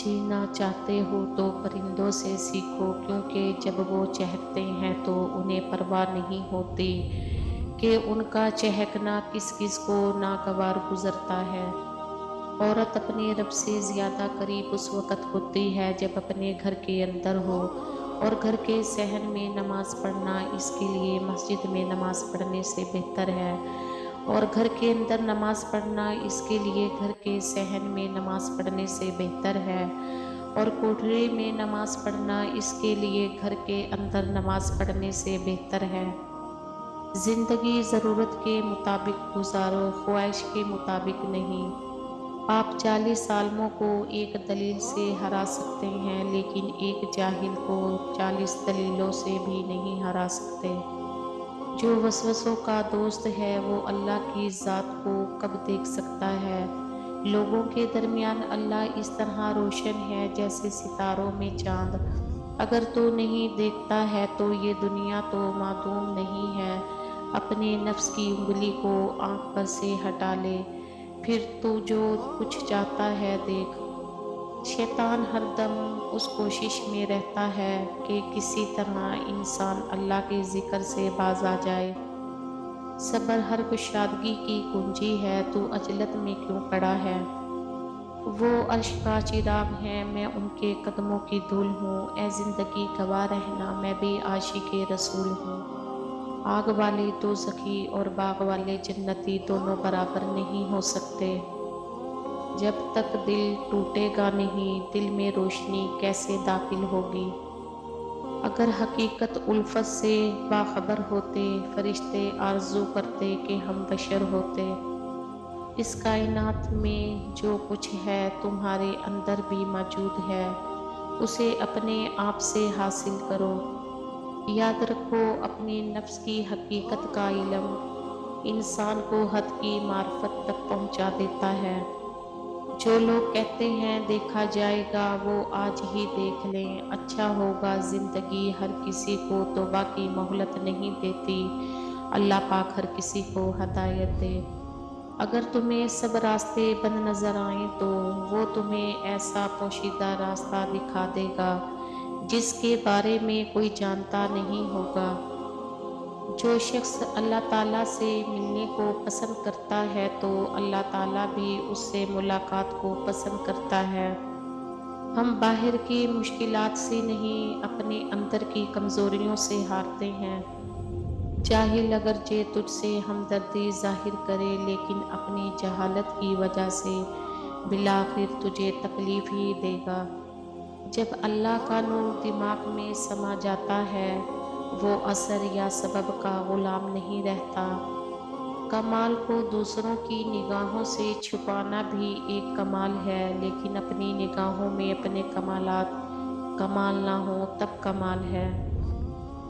جینا چاہتے ہو تو پرندوں سے سیکھو، کیونکہ جب وہ چہکتے ہیں تو انہیں پرواہ نہیں ہوتی کہ ان کا چہکنا کس کس کو ناگوار گزرتا ہے۔ عورت اپنے رب سے زیادہ قریب اس وقت ہوتی ہے جب اپنے گھر کے اندر ہو، اور گھر کے صحن میں نماز پڑھنا اس کے لیے مسجد میں نماز پڑھنے سے بہتر ہے، اور گھر کے اندر نماز پڑھنا اس کے لیے گھر کے صحن میں نماز پڑھنے سے بہتر ہے، اور کوٹھری میں نماز پڑھنا اس کے لیے گھر کے اندر نماز پڑھنے سے بہتر ہے۔ زندگی ضرورت کے مطابق گزارو، خواہش کے مطابق نہیں۔ آپ 40 عالموں کو ایک دلیل سے ہرا سکتے ہیں، لیکن ایک جاہل کو 40 دلیلوں سے بھی نہیں ہرا سکتے۔ جو وسوسوں کا دوست ہے وہ اللہ کی ذات کو کب دیکھ سکتا ہے؟ لوگوں کے درمیان اللہ اس طرح روشن ہے جیسے ستاروں میں چاند۔ اگر تو نہیں دیکھتا ہے تو یہ دنیا تو معدوم نہیں ہے۔ اپنے نفس کی انگلی کو آنکھ پر سے ہٹا لے، پھر تو جو کچھ چاہتا ہے دیکھ۔ شیطان ہر دم اس کوشش میں رہتا ہے کہ کسی طرح انسان اللہ کے ذکر سے باز آ جائے۔ صبر ہر کشادگی کی کنجی ہے، تو عجلت میں کیوں پڑا ہے؟ وہ عرش کا چراغ ہے، میں ان کے قدموں کی دھول ہوں۔ اے زندگی گواہ رہنا، میں بھی عاشق رسول ہوں۔ آگ والے دوزخی اور باغ والے جنتی دونوں برابر نہیں ہو سکتے۔ جب تک دل ٹوٹے گا نہیں، دل میں روشنی کیسے داخل ہوگی؟ اگر حقیقت الفت سے باخبر ہوتے، فرشتے آرزو کرتے کہ ہم بشر ہوتے۔ اس کائنات میں جو کچھ ہے تمہارے اندر بھی موجود ہے، اسے اپنے آپ سے حاصل کرو۔ یاد رکھو، اپنے نفس کی حقیقت کا علم انسان کو حد کی معرفت تک پہنچا دیتا ہے۔ جو لوگ کہتے ہیں دیکھا جائے گا، وہ آج ہی دیکھ لیں۔ اچھا ہوگا، زندگی ہر کسی کو توبہ کی مہلت نہیں دیتی، اللہ پاک ہر کسی کو ہدایت دے۔ اگر تمہیں سب راستے بند نظر آئیں تو وہ تمہیں ایسا پوشیدہ راستہ دکھا دے گا جس کے بارے میں کوئی جانتا نہیں ہوگا۔ جو شخص اللہ تعالیٰ سے ملنے کو پسند کرتا ہے تو اللہ تعالیٰ بھی اس سے ملاقات کو پسند کرتا ہے۔ ہم باہر کی مشکلات سے نہیں، اپنے اندر کی کمزوریوں سے ہارتے ہیں۔ جاہل اگرچہ تجھ سے ہمدردی ظاہر کرے، لیکن اپنی جہالت کی وجہ سے بالآخر تجھے تکلیف ہی دے گا۔ جب اللہ کا نور دماغ میں سما جاتا ہے، وہ اثر یا سبب کا غلام نہیں رہتا۔ کمال کو دوسروں کی نگاہوں سے چھپانا بھی ایک کمال ہے، لیکن اپنی نگاہوں میں اپنے کمالات کمال نہ ہوں تب کمال ہے۔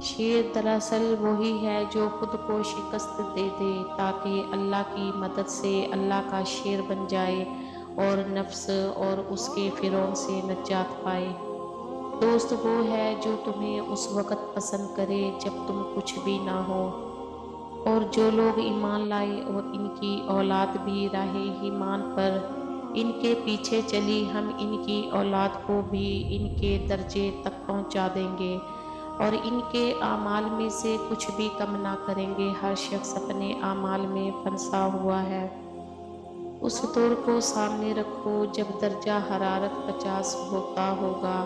شیر دراصل وہی ہے جو خود کو شکست دے دے تاکہ اللہ کی مدد سے اللہ کا شیر بن جائے اور نفس اور اس کے فرعون سے نجات پائے۔ دوست وہ ہے جو تمہیں اس وقت پسند کرے جب تم کچھ بھی نہ ہو۔ اور جو لوگ ایمان لائے اور ان کی اولاد بھی راہ ایمان پر ان کے پیچھے چلی، ہم ان کی اولاد کو بھی ان کے درجے تک پہنچا دیں گے اور ان کے اعمال میں سے کچھ بھی کم نہ کریں گے۔ ہر شخص اپنے اعمال میں پھنسا ہوا ہے۔ اس دور کو سامنے رکھو جب درجہ حرارت 50 ہوتا ہوگا،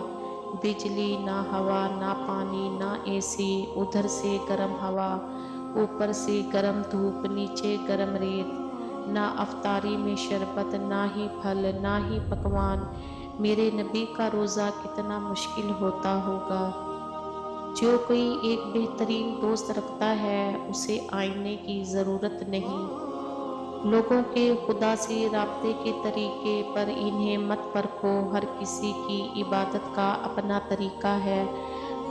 بجلی نہ، ہوا نہ، پانی نہ، اے سی، ادھر سے گرم ہوا، اوپر سے گرم دھوپ، نیچے گرم ریت، نہ افطاری میں شربت، نہ ہی پھل، نہ ہی پکوان۔ میرے نبی کا روزہ کتنا مشکل ہوتا ہوگا۔ جو کوئی ایک بہترین دوست رکھتا ہے اسے آئینے کی ضرورت نہیں۔ لوگوں کے خدا سے رابطے کے طریقے پر انہیں مت پرکھو، ہر کسی کی عبادت کا اپنا طریقہ ہے۔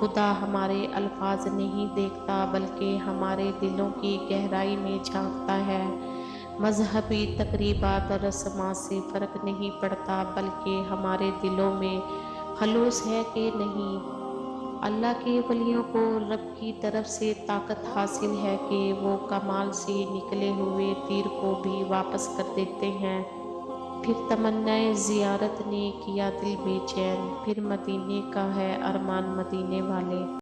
خدا ہمارے الفاظ نہیں دیکھتا بلکہ ہمارے دلوں کی گہرائی میں جھانکتا ہے۔ مذہبی تقریبات اور رسومات سے فرق نہیں پڑتا بلکہ ہمارے دلوں میں خلوص ہے کہ نہیں۔ اللہ کے ولیوں کو رب کی طرف سے طاقت حاصل ہے کہ وہ کمال سے نکلے ہوئے تیر کو بھی واپس کر دیتے ہیں۔ پھر تمنائے زیارت نے کیا دل بے چین، پھر مدینے کا ہے ارمان مدینے والے۔